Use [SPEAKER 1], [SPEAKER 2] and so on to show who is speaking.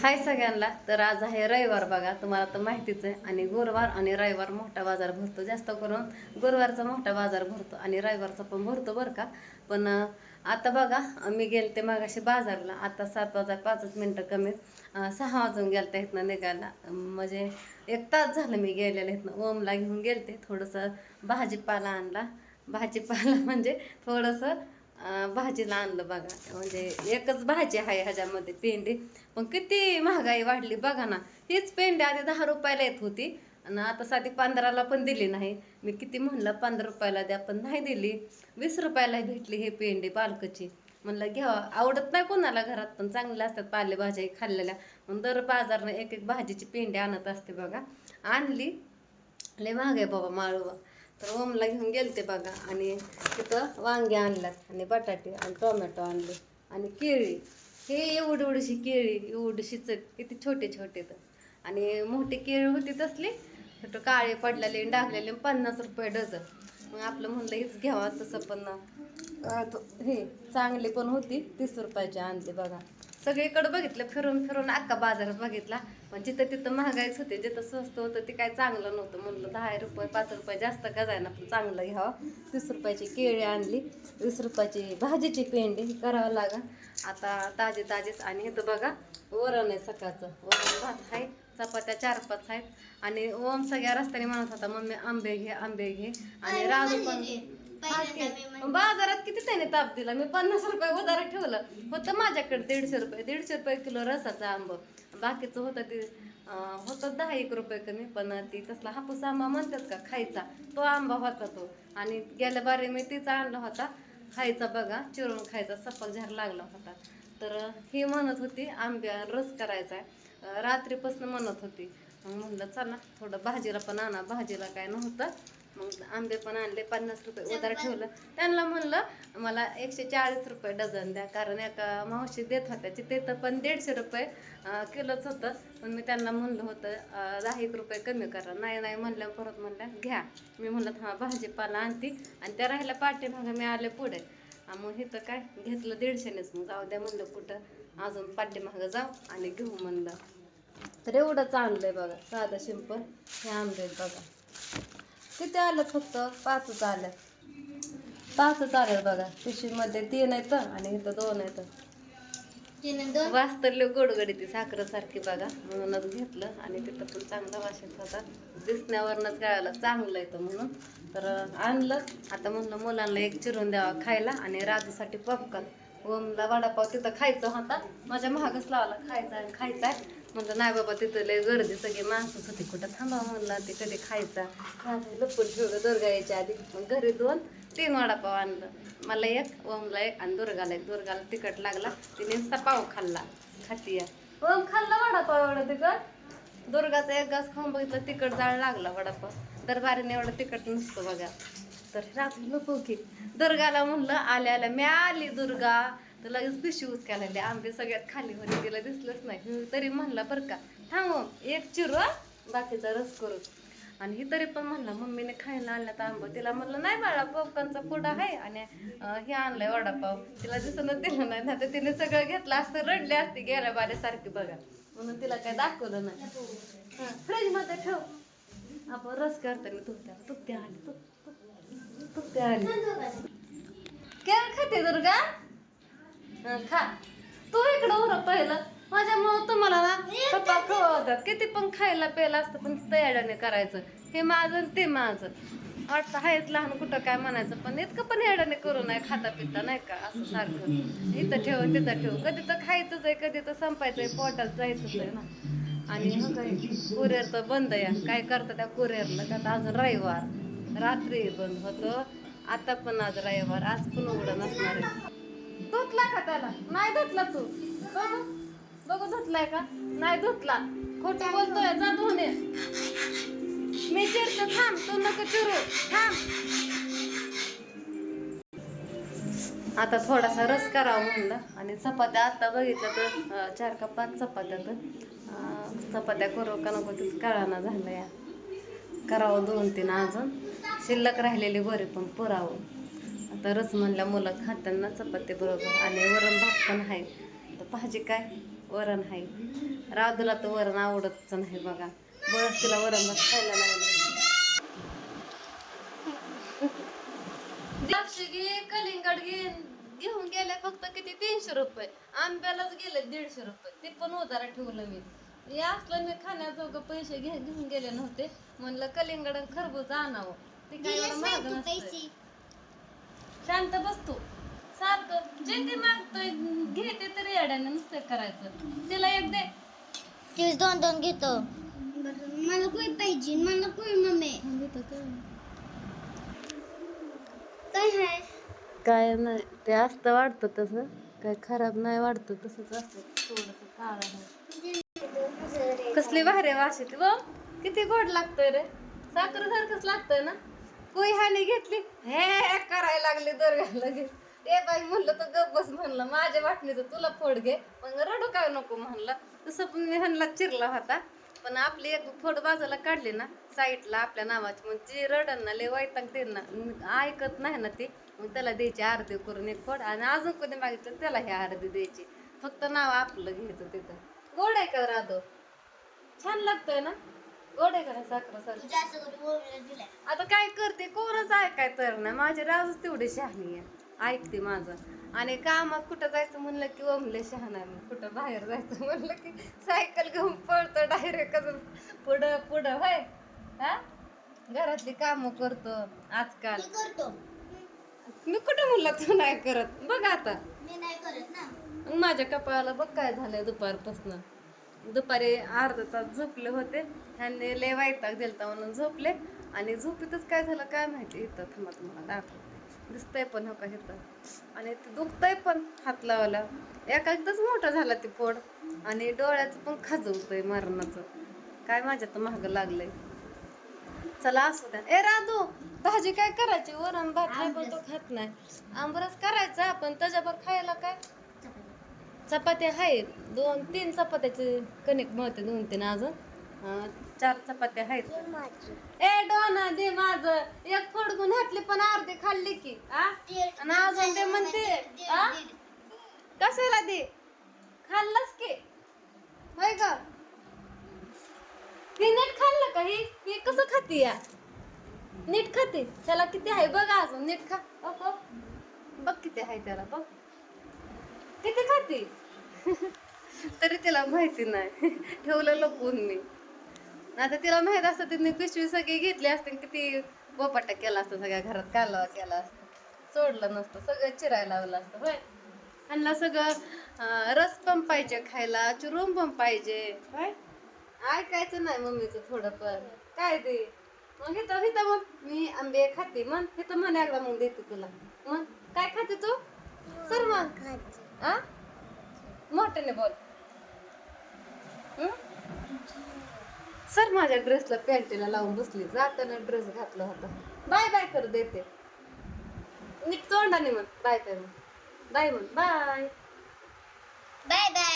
[SPEAKER 1] हाय सगळ्यांना. तर आज आहे रविवार बघा, तुम्हाला तर माहितीच आहे. आणि गुरुवार आणि रविवार मोठा बाजार भरतो. जास्त करून गुरुवारचा मोठा बाजार भरतो आणि रविवारचा पण भरतो बरं का. पण आता बघा, मी गेलते मागाशी बाजारला. आता 7 वाजा 5 मिनटं कमी 6 वाजून गेलते इथनं निघायला. म्हणजे 1 तास झालं मी गेलेले इथनं. ओमला घेऊन गेलते, थोडंसं भाजीपाला आणला. भाजीपाला म्हणजे थोडंसं भाजीला आणलं बघा. म्हणजे एकच भाजी आहे ह्याच्यामध्ये, पेंडी. पण किती महागाई वाढली बघा ना. हीच पेंडी आधी 10 रुपयाला येत होती आणि आता साधी 15ला पण दिली नाही. मी किती म्हणलं 15 रुपयाला द्या, पण नाही दिली. 20 रुपयाला भेटली ही पेंडी पालकची. म्हणलं घ्यावं, आवडत नाही कोणाला घरात, पण चांगल्या असतात पालेभाज्या खाल्लेल्या. मग दर बाजारनं एक एक भाजीची पेंडी आणत असते बघा. आणली. लय महाग आहे बाबा माळव. तर ओमला घेऊन गेलते बघा. आणि तिथं वांगे आणल्यात आणि बटाटे आणि टोमॅटो आणले आणि केळी. हे एवढीशी केळी, एवढीशीच आहेत, किती छोटे छोटे. तर आणि मोठी केळी होती तसली, छोटे काळे पडलेले डागलेले, 50 रुपये डझन. मग आपलं म्हणलं हेच घ्यावा. तसं पण हे चांगली पण होती, 30 रुपयाची आणली बघा. सगळीकडे बघितलं, फिरून फिरून अख्खा बाजारात बघितला. पण जिथं तिथं महागाईच होते. जिथं स्वस्त होतं ते काय चांगलं नव्हतं. म्हणलं 10 रुपये 5 रुपये जास्त का जायना, पण चांगलं घ्यावं. 30 रुपयाची केळी आणली, 20 रुपयाची भाजीची पेंडी करावं लागा. आता ताजे ताजेच. आणि इथं बघा वरण आहे सकाळचं. वरण भात आहे, चपात्या 4-5 आहेत. आणि ओम सगळ्या रस्त्याने म्हणत होता, मम्मी आंबे घे आंबे घे. आणि राजू पण बाजारात किती त्याने ताप दिला. मी 50 रुपये उधार ठेवलं होतं माझ्याकडे. 150 रुपये 150 रुपये किलो रसाचा आंब. बाकीचं होतं ते होतं 10-1 रुपये कमी. पण ती तसला हापूस आंबा म्हणतात का खायचा, तो आंबा होता तो. आणि गेल्या बारी मी तीच आणला होता खायचा बघा, चिरून खायचा, सपक झार लागला होता. तर ही म्हणत होती आंब्या रस करायचा आहे, रात्रीपासून म्हणत होती. मग म्हणलं चला थोडं भाजीला पण आणा. भाजीला काय नव्हतं. मग आंबे पण आणले, 50 रुपये उधार ठेवलं. त्यांना म्हणलं मला 140 रुपये डझन द्या, कारण एका मावशी देत होत्या तिथे पण 150 रुपये किलोच होतं. पण मी त्यांना म्हणलं होतं 10-1 रुपये कमी करा. नाही नाही म्हणल्या, परत म्हणल्या घ्या. मी म्हणलं हा भाजीपाला आणते. आणि त्या राहिल्या पाठीमागं, मी आले पुढे. मग इथं काय घेतलं 150नेच. मग जाऊ द्या म्हणलं, कुठं अजून पाठीमागं जाऊ आणि घेऊ म्हणलं. तर एवढंच आणलंय बघा, साधं सिंपल. हे आंबे बघा किती आलं, फक्त 5च आल्या. 5च आल्या बघा. पिशवीमध्ये 3 आहेत आणि इथं 2 आहेत. वास तर लय गोडगडी ती साखरेसारखी बघा, म्हणूनच घेतलं. आणि तिथं पण चांगला वास येत होता, दिसण्यावरनच कळालं चांगलं येतं म्हणून. तर आणलं. आता म्हणलं मुलांना एक चिरून द्यावा खायला आणि राजूसाठी पॉपकॉर्न. ओमला वडापाव तिथं खायचा होता, माझ्या महागच लावला खायचा आहे खायचा आहे. म्हणलं नाही बाबा, तिथं लय गर्दी, सगळी माणसंच होती, कुठं थांबा म्हणलं ते कधी खायचा. लपून ठेवलं दुर्गा यायच्या आधी. मग घरी 2-3 वडापाव आणलं. मला एक, ओमला एक आणि दुर्गाला एक. दुर्गाला तिखट लागला, तिने नुसता पाव खाल्ला. खाती ओम खाल्ला वडापाव एवढं तिखट. दुर्गाचा एक घास खाऊन बघितलं, तिखट जाळ लागला वडापाव. दरबारीने एवढं तिखट नसतं बघा. तर रात्री नको की. दुर्गाला म्हणलं आल्या आल्या मी आली दुर्गा, तर लगेच पिशवी उचकायला लागली. आंबे सगळ्यात खाली होते, तिला दिसलंच नाही. तरी म्हणला बरं का, थांब एक चिरू बाकीचा रस करू. आणि ही तरी पण म्हणला मम्मीने खायला आणला तर आंबा. तिला म्हणलं नाही बाळा, पॉपकॉर्नचा पुडा आहे आणि हे आणलंय वडापाव. तिला दिसूनच दिलं नाही, तर तिने सगळं घेतलं असतं, रडले असते गेल्या बारेसारखी बघा. म्हणून तिला काय दाखवलं नाही. फ्रीज मध्ये ठेव, आपण रस करताना तुपते आली तुपते आली. काय खाते दुर्गा? खा तू इकडं उरं पहिलं. माझ्यामुळं तुम्हाला ना पप्पा खवळतात. किती पण खायला प्यायला असतं, पण तयारीने करायचं. हे माझं ते माझं वाटतं आहेच लहान, कुठं काय म्हणायचं. पण इतकं पण येड्याने करू नये, खाता पिता नाही का असं सारखं. इथं ठेव तिथं ठेव. कधी तर खायचंच आहे, कधी तर संपायचंय, पोटात जायचंच आहे ना. आणि हो काय, कुरिअर तर बंद या. काय करतं त्या कुरिअरला? त्यात अजून रविवार रात्री बंद होतं. आता पण आज रविवार, आज पण उघडं नसणार आहे. धुतला का त्याला? नाही धुतला तू? बघू बघू धुतलाय का? नाही धुतला. खोटं बोलतोय, जा धुवून ये. मी चिरतो, थांब, तू नको चिरू, थांब. आता थोडासा रस करावा म्हणलं. आणि चपात्या आता बघितलं तर 4 का 5 चपात्या. तर चपात्या करू का नको तीच कळाना झालं या. करावं 2-3 अजून, शिल्लक राहिलेली बरे पण पुरावं. आता रस म्हणल्या मुलं खाताना चपाती बरोबर. आणि वरण भात पण आहे. तर भाजी काय वरण आहे. राधूला तर वरण आवडतच नाही बघा. बरंच तिला वरण भात खायला लावलं. द्राक्षे कलिंगड घेऊन गेले फक्त किती 300 रुपये. आंब्यालाच गेले 150 रुपये. ते पण उधारा ठेवलं मी. हे असलं मी खाण्याजोगं पैसे घेऊन गेले नव्हते. म्हणलं कलिंगड आणि खरबूज आणावं. ते काय एवढं महाग नसतंय. शांत बसतो सारखं जे ते मागतोय घेते तरी येड्याने नुसतं करायचं. तिला एक दे.
[SPEAKER 2] तीच 2-2 घेतो. मला कोई पाहिजे, मला कोई मम्मी. काय आहे?
[SPEAKER 1] काय नाही ते असतं वाटतं तसं. काय खराब नाही वाटतं तसंच असतं. थोडंसं काळा कसली भारी वास येते व किती गोड लागतोय रे. साखर सारखंच लागतंय ना. कोई हानी घेतली हे करायला लागले दर लगेच. ते बाई म्हणलं तर गप बस म्हणलं. माझ्या वाटणीचं तुला फोड घे. मग रडू काय नको म्हणलं. तसं पण मी ह्यांना चिरला होता. पण आपली एक फोड बाजूला काढली ना साईडला आपल्या नावाची. मग जी रडन ना लय वैताग देईन ना ऐकत नाही ना ती. मग त्याला द्यायची अर्धी करून एक फोड. आणि अजून कधी मागितलं त्याला हे अर्धी द्यायची. फक्त नाव आपलं घ्यायचं तिथं. गोड आहे का राधो? छान लागतंय ना. गोड आहे का साखर सारखं. आता काय करते कोणच ऐकाय तर नाही. माझी राजूच तेवढी शहाणी आहे. ऐकते माझं. आणि कामात कुठं जायचं म्हणलं की ओमले शहाणा. कुठं बाहेर जायचं म्हणलं की सायकल घेऊन पळतो डायरेक्ट पुढं पुढं होय. हा घरातली कामं करतो आजकाल. मी कुठं म्हणलं तू नाही करत बघ आता.
[SPEAKER 2] मी नाही करत ना.
[SPEAKER 1] मग माझ्या कपाळाला बघ काय झालंय दुपारपासून. दुपारी अर्धा तास झोपले होते. ह्यांनी लय वैताग दिलता म्हणून झोपले. आणि झोपेतच काय झालं काय माहिती. इथं थांबा तुम्हाला दाखवते. दिसतंय पण हो का इथं. आणि ते दुखतंय पण हात लावायला. एकाच मोठा झाला ती फोड. आणि डोळ्याचं पण खाजवतंय मरणाचं. काय माझ्या तर महाग लागलंय. चला असू द्या. ए राधू भाजी काय करायची? वरण भात आहे पण तो खात नाही. आंबरस करायचा पण त्याच्यावर खायला काय चपात्या आहेत. 2-3 चपात्याचे कणिक मळते 2-3 अजून 4 चपात्या आहेत. ए डोना दे माझं. एक फोडगुण घातली पण अर्धी खाल्ली की आणि अजून ते म्हणते कशाला दे खाल्लंच की होय ग. ही नीट खाल्लं का? ही कसं खाते या नीट खाते. त्याला किती आहे बघ अजून नीट खा. बघ किती आहे त्याला बघ किती खाते. तरी तिला माहिती नाही. ठेवलं लपवून मी. आता तिला माहित असतं तिने पिशवी सगळी घेतली असते किती बोपाटा केला असतं. सगळ्या घरात कालवा केला असतं. सोडलं नसतं. सगळं चिरायला लावलं असतं होय. ह्यांना सगळं रस पण पाहिजे खायला. चुरून पण पाहिजे होय. ऐकायचं नाही मम्मीचं थोडं पण काय दे. मग इथं मग मी आंबे खाते. मग इथं म्हणे एकदा मग देते तुला. मग काय खाते तू? सर मग मोठ्याने बोल. सर माझ्या ड्रेसला पॅन्टीला लावून बसली. जाताना ड्रेस घातला होता. बाय बाय कर देते. नीट तोंडाने म्हण बाय काय म्हण. बाय म्हण बाय.
[SPEAKER 2] Bye bye.